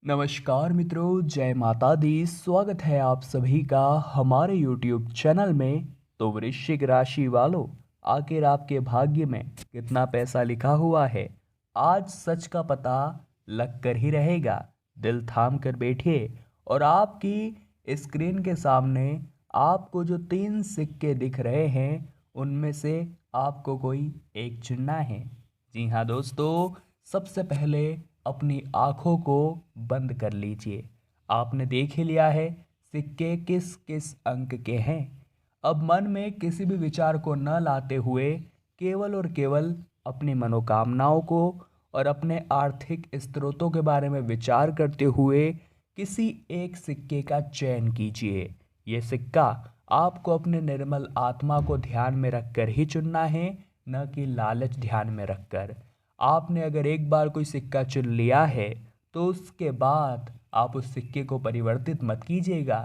नमस्कार मित्रों, जय माता दी। स्वागत है आप सभी का हमारे YouTube चैनल में। तो वृश्चिक राशि वालों, आखिर आपके भाग्य में कितना पैसा लिखा हुआ है, आज सच का पता लग कर ही रहेगा। दिल थाम कर बैठिए और आपकी स्क्रीन के सामने आपको जो 3 सिक्के दिख रहे हैं उनमें से आपको कोई एक चुनना है। जी हाँ दोस्तों, सबसे पहले अपनी आंखों को बंद कर लीजिए। आपने देख ही लिया है सिक्के किस किस अंक के हैं। अब मन में किसी भी विचार को न लाते हुए केवल और केवल अपनी मनोकामनाओं को और अपने आर्थिक स्रोतों के बारे में विचार करते हुए किसी एक सिक्के का चयन कीजिए। ये सिक्का आपको अपने निर्मल आत्मा को ध्यान में रखकर ही चुनना है, न कि लालच ध्यान में रखकर। आपने अगर एक बार कोई सिक्का चुन लिया है तो उसके बाद आप उस सिक्के को परिवर्तित मत कीजिएगा,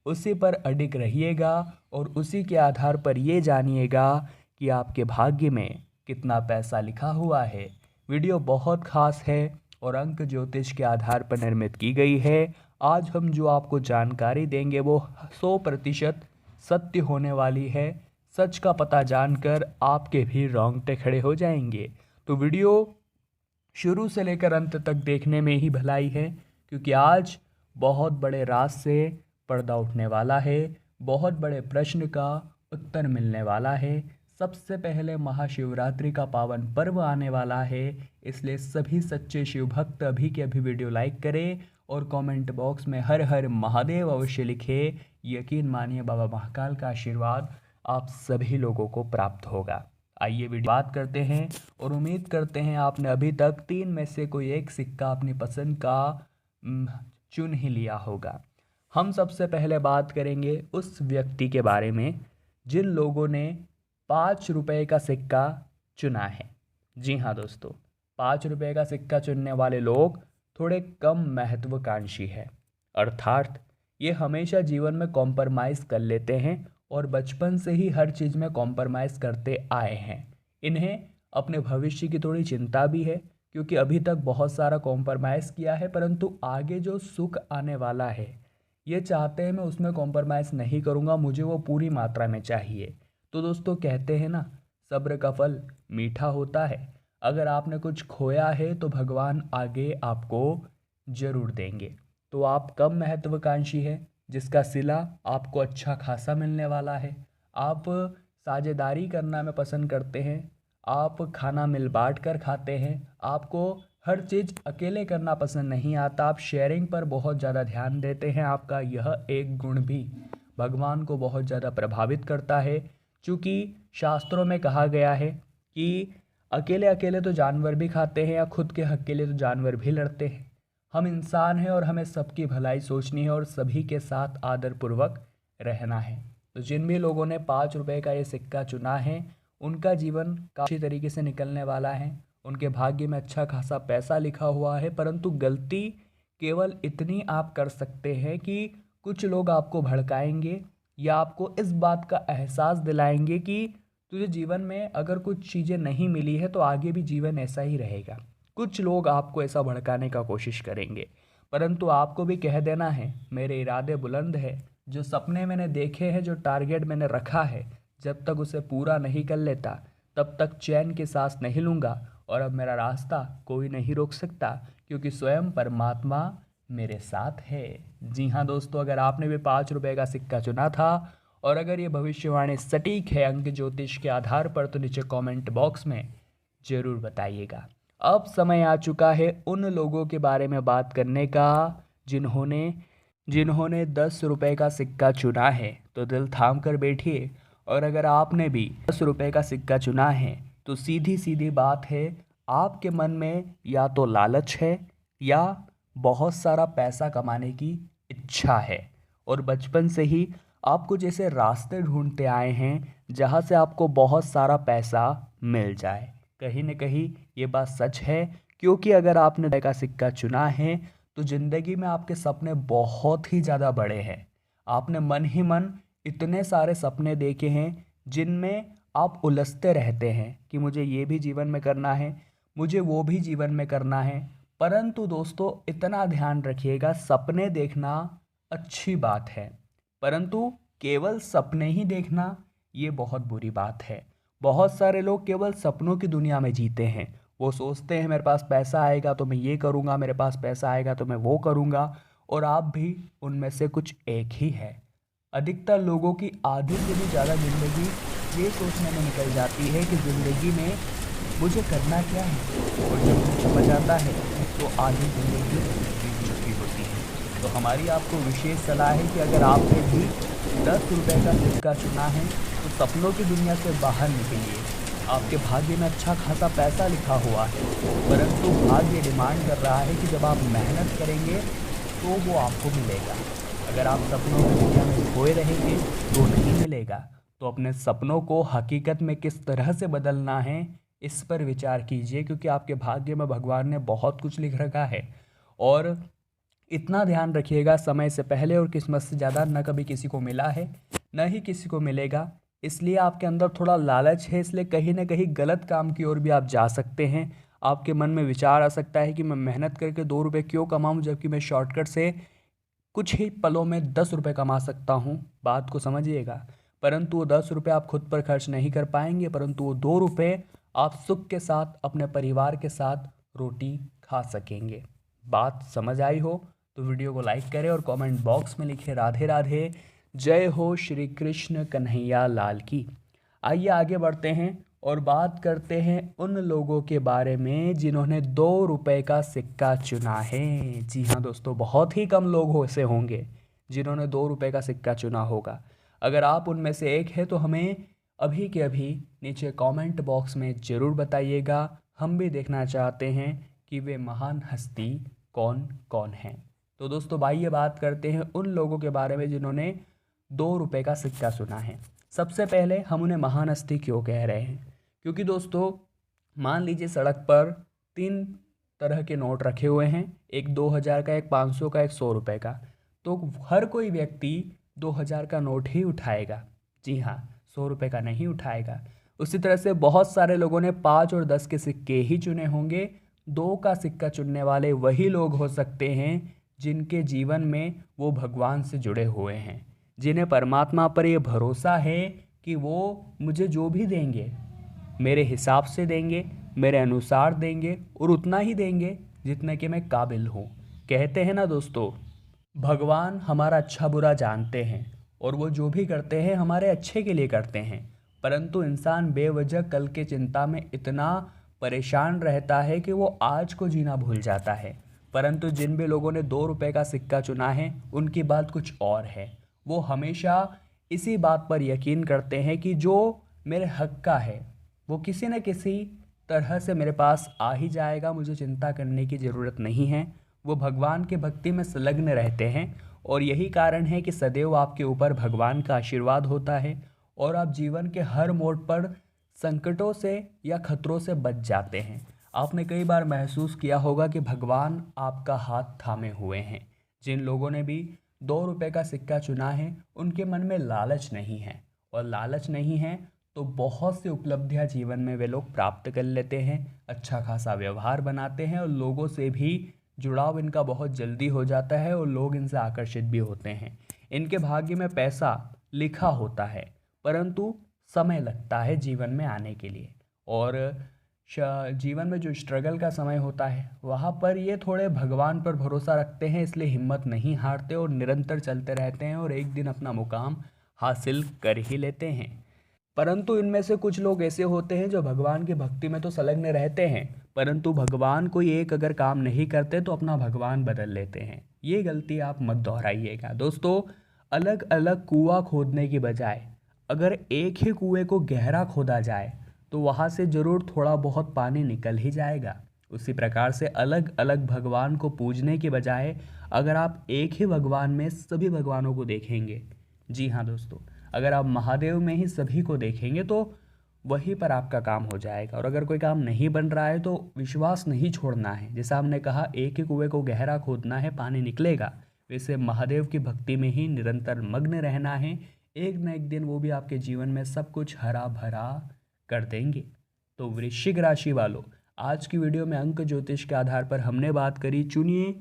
उसी पर अडिग रहिएगा और उसी के आधार पर ये जानिएगा कि आपके भाग्य में कितना पैसा लिखा हुआ है। वीडियो बहुत खास है और अंक ज्योतिष के आधार पर निर्मित की गई है। आज हम जो आपको जानकारी देंगे वो 100% सत्य होने वाली है। सच का पता जानकर आपके भी रोंगटे खड़े हो जाएंगे। तो वीडियो शुरू से लेकर अंत तक देखने में ही भलाई है, क्योंकि आज बहुत बड़े राज से पर्दा उठने वाला है। बहुत बड़े प्रश्न का उत्तर मिलने वाला है। सबसे पहले महाशिवरात्रि का पावन पर्व आने वाला है, इसलिए सभी सच्चे शिव भक्त अभी के अभी वीडियो लाइक करें और कमेंट बॉक्स में हर हर महादेव अवश्य लिखें। यकीन मानिए बाबा महाकाल का आशीर्वाद आप सभी लोगों को प्राप्त होगा। आइए वीडियो बात करते हैं और उम्मीद करते हैं आपने अभी तक 3 में से कोई एक सिक्का अपनी पसंद का चुन ही लिया होगा। हम सबसे पहले बात करेंगे उस व्यक्ति के बारे में जिन लोगों ने 5 रुपए का सिक्का चुना है। जी हाँ दोस्तों, 5 रुपए का सिक्का चुनने वाले लोग थोड़े कम महत्वाकांक्षी है, अर्थात ये हमेशा जीवन में कॉम्प्रोमाइज़ कर लेते हैं और बचपन से ही हर चीज़ में कॉम्प्रोमाइज़ करते आए हैं। इन्हें अपने भविष्य की थोड़ी चिंता भी है, क्योंकि अभी तक बहुत सारा कॉम्प्रोमाइज़ किया है, परंतु आगे जो सुख आने वाला है ये चाहते हैं मैं उसमें कॉम्प्रोमाइज़ नहीं करूँगा, मुझे वो पूरी मात्रा में चाहिए। तो दोस्तों कहते हैं ना, सब्र का फल मीठा होता है। अगर आपने कुछ खोया है तो भगवान आगे आपको ज़रूर देंगे। तो आप कम महत्वाकांक्षी है, जिसका सिला आपको अच्छा खासा मिलने वाला है। आप साझेदारी करना में पसंद करते हैं, आप खाना मिल बांट कर खाते हैं, आपको हर चीज़ अकेले करना पसंद नहीं आता, आप शेयरिंग पर बहुत ज़्यादा ध्यान देते हैं। आपका यह एक गुण भी भगवान को बहुत ज़्यादा प्रभावित करता है, क्योंकि शास्त्रों में कहा गया है कि अकेले अकेले तो जानवर भी खाते हैं या खुद के हक के लिए तो जानवर भी लड़ते हैं। हम इंसान हैं और हमें सबकी भलाई सोचनी है और सभी के साथ आदरपूर्वक रहना है। तो जिन भी लोगों ने 5 रुपए का ये सिक्का चुना है उनका जीवन काफ़ी तरीके से निकलने वाला है। उनके भाग्य में अच्छा खासा पैसा लिखा हुआ है, परंतु गलती केवल इतनी आप कर सकते हैं कि कुछ लोग आपको भड़काएंगे या आपको इस बात का एहसास दिलाएंगे कि तुझे जीवन में अगर कुछ चीज़ें नहीं मिली है तो आगे भी जीवन ऐसा ही रहेगा। कुछ लोग आपको ऐसा भड़काने का कोशिश करेंगे, परंतु आपको भी कह देना है मेरे इरादे बुलंद है। जो सपने मैंने देखे हैं, जो टारगेट मैंने रखा है, जब तक उसे पूरा नहीं कर लेता तब तक चैन की सांस नहीं लूँगा और अब मेरा रास्ता कोई नहीं रोक सकता, क्योंकि स्वयं परमात्मा मेरे साथ है। जी हाँ दोस्तों, अगर आपने भी 5 रुपए का सिक्का चुना था और अगर ये भविष्यवाणी सटीक है अंक ज्योतिष के आधार पर, तो नीचे कमेंट बॉक्स में ज़रूर बताइएगा। अब समय आ चुका है उन लोगों के बारे में बात करने का जिन्होंने जिन्होंने 10 रुपए का सिक्का चुना है। तो दिल थाम कर बैठिए और अगर आपने भी 10 रुपए का सिक्का चुना है तो सीधी सीधी बात है, आपके मन में या तो लालच है या बहुत सारा पैसा कमाने की इच्छा है और बचपन से ही आप कुछ ऐसे रास्ते ढूंढते आए हैं जहां से आपको बहुत सारा पैसा मिल जाए। कहीं न कहीं ये बात सच है, क्योंकि अगर आपने 10 का सिक्का चुना है तो ज़िंदगी में आपके सपने बहुत ही ज़्यादा बड़े हैं। आपने मन ही मन इतने सारे सपने देखे हैं जिनमें आप उलझते रहते हैं कि मुझे ये भी जीवन में करना है, मुझे वो भी जीवन में करना है, परंतु दोस्तों इतना ध्यान रखिएगा, सपने देखना अच्छी बात है, परंतु केवल सपने ही देखना ये बहुत बुरी बात है। बहुत सारे लोग केवल सपनों की दुनिया में जीते हैं। वो सोचते हैं मेरे पास पैसा आएगा तो मैं ये करूँगा, मेरे पास पैसा आएगा तो मैं वो करूँगा, और आप भी उनमें से कुछ एक ही है। अधिकतर लोगों की आधी से भी ज़्यादा ज़िंदगी ये सोचने में निकल जाती है कि ज़िंदगी में मुझे करना क्या है, और जब उन्हें समझ आता है तो आधी ज़िंदगी बीत चुकी होती है। तो हमारी आपको विशेष सलाह है कि अगर आपने भी 10 रुपए का सिक्का चुना है तो सपनों की दुनिया से बाहर निकलिए। आपके भाग्य में अच्छा खासा पैसा लिखा हुआ है, परंतु भाग्य डिमांड कर रहा है कि जब आप मेहनत करेंगे तो वो आपको मिलेगा। अगर आप सपनों की दुनिया में खोए रहेंगे तो नहीं मिलेगा। तो अपने सपनों को हकीकत में किस तरह से बदलना है, इस पर विचार कीजिए, क्योंकि आपके भाग्य में भगवान ने बहुत कुछ लिख रखा है। और इतना ध्यान रखिएगा, समय से पहले और किस्मत से ज़्यादा न कभी किसी को मिला है, न ही किसी को मिलेगा। इसलिए आपके अंदर थोड़ा लालच है, इसलिए कहीं ना कहीं गलत काम की ओर भी आप जा सकते हैं। आपके मन में विचार आ सकता है कि मैं मेहनत करके 2 रुपये क्यों कमाऊं, जबकि मैं शॉर्टकट से कुछ ही पलों में 10 रुपये कमा सकता हूँ। बात को समझिएगा। परंतु वो 10 रुपये आप खुद पर खर्च नहीं कर पाएंगे, परंतु वो 2 रुपये आप सुख के साथ अपने परिवार के साथ रोटी खा सकेंगे। बात समझ आई हो तो वीडियो को लाइक करें और कमेंट बॉक्स में लिखें राधे राधे, जय हो श्री कृष्ण कन्हैया लाल की। आइए आगे बढ़ते हैं और बात करते हैं उन लोगों के बारे में जिन्होंने 2 रुपए का सिक्का चुना है। जी हाँ दोस्तों, बहुत ही कम लोग ऐसे होंगे जिन्होंने 2 रुपए का सिक्का चुना होगा। अगर आप उनमें से एक है तो हमें अभी के अभी नीचे कमेंट बॉक्स में ज़रूर बताइएगा। हम भी देखना चाहते हैं कि वे महान हस्ती कौन कौन हैं। तो दोस्तों आइए बात करते हैं उन लोगों के बारे में जिन्होंने 2 रुपए का सिक्का चुना है। सबसे पहले हम उन्हें महान हस्ती क्यों कह रहे हैं, क्योंकि दोस्तों मान लीजिए सड़क पर 3 तरह के नोट रखे हुए हैं, एक 2000 का, एक 500 का, एक 100 रुपए का। तो हर कोई व्यक्ति 2000 का नोट ही उठाएगा। जी हाँ, 100 रुपए का नहीं उठाएगा। उसी तरह से बहुत सारे लोगों ने 5 और 10 के सिक्के ही चुने होंगे। 2 का सिक्का चुनने वाले वही लोग हो सकते हैं जिनके जीवन में वो भगवान से जुड़े हुए हैं, जिन्हें परमात्मा पर ये भरोसा है कि वो मुझे जो भी देंगे मेरे हिसाब से देंगे, मेरे अनुसार देंगे, और उतना ही देंगे जितने के मैं काबिल हूँ। कहते हैं ना दोस्तों, भगवान हमारा अच्छा बुरा जानते हैं और वो जो भी करते हैं हमारे अच्छे के लिए करते हैं। परंतु इंसान बेवजह कल के चिंता में इतना परेशान रहता है कि वो आज को जीना भूल जाता है। परंतु जिन भी लोगों ने 2 रुपए का सिक्का चुना है उनकी बात कुछ और है। वो हमेशा इसी बात पर यकीन करते हैं कि जो मेरे हक का है वो किसी न किसी तरह से मेरे पास आ ही जाएगा, मुझे चिंता करने की ज़रूरत नहीं है। वो भगवान के भक्ति में संलग्न रहते हैं और यही कारण है कि सदैव आपके ऊपर भगवान का आशीर्वाद होता है और आप जीवन के हर मोड़ पर संकटों से या खतरों से बच जाते हैं। आपने कई बार महसूस किया होगा कि भगवान आपका हाथ थामे हुए हैं। जिन लोगों ने भी 2 रुपए का सिक्का चुना है उनके मन में लालच नहीं है, और लालच नहीं है तो बहुत सी उपलब्धियां जीवन में वे लोग प्राप्त कर लेते हैं, अच्छा खासा व्यवहार बनाते हैं और लोगों से भी जुड़ाव इनका बहुत जल्दी हो जाता है और लोग इनसे आकर्षित भी होते हैं। इनके भाग्य में पैसा लिखा होता है, परंतु समय लगता है जीवन में आने के लिए। और जीवन में जो स्ट्रगल का समय होता है वहाँ पर ये थोड़े भगवान पर भरोसा रखते हैं, इसलिए हिम्मत नहीं हारते और निरंतर चलते रहते हैं और एक दिन अपना मुकाम हासिल कर ही लेते हैं। परंतु इनमें से कुछ लोग ऐसे होते हैं जो भगवान की भक्ति में तो संलग्न रहते हैं, परंतु भगवान कोई एक अगर काम नहीं करते तो अपना भगवान बदल लेते हैं। ये गलती आप मत दोहराइएगा दोस्तों। अलग अलग कुआं खोदने की बजाय अगर एक ही कुएं को गहरा खोदा जाए तो वहाँ से ज़रूर थोड़ा बहुत पानी निकल ही जाएगा। उसी प्रकार से अलग अलग भगवान को पूजने के बजाय अगर आप एक ही भगवान में सभी भगवानों को देखेंगे, जी हाँ दोस्तों, अगर आप महादेव में ही सभी को देखेंगे तो वहीं पर आपका काम हो जाएगा। और अगर कोई काम नहीं बन रहा है तो विश्वास नहीं छोड़ना है। जैसा हमने कहा एक ही कुएं को गहरा खोदना है, पानी निकलेगा, वैसे महादेव की भक्ति में ही निरंतर मग्न रहना है। एक न एक दिन वो भी आपके जीवन में सब कुछ हरा भरा कर देंगे। तो वृश्चिक राशि वालों, आज की वीडियो में अंक ज्योतिष के आधार पर हमने बात करी, चुनिए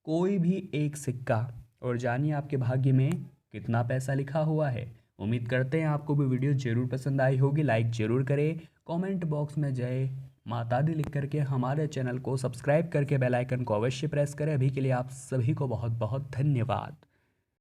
कोई भी एक सिक्का और जानिए आपके भाग्य में कितना पैसा लिखा हुआ है। उम्मीद करते हैं आपको भी वीडियो जरूर पसंद आई होगी। लाइक जरूर करें, कमेंट बॉक्स में जय माता दी लिख करके हमारे चैनल को सब्सक्राइब करके बेल आइकन को अवश्य प्रेस करें। अभी के लिए आप सभी को बहुत बहुत धन्यवाद।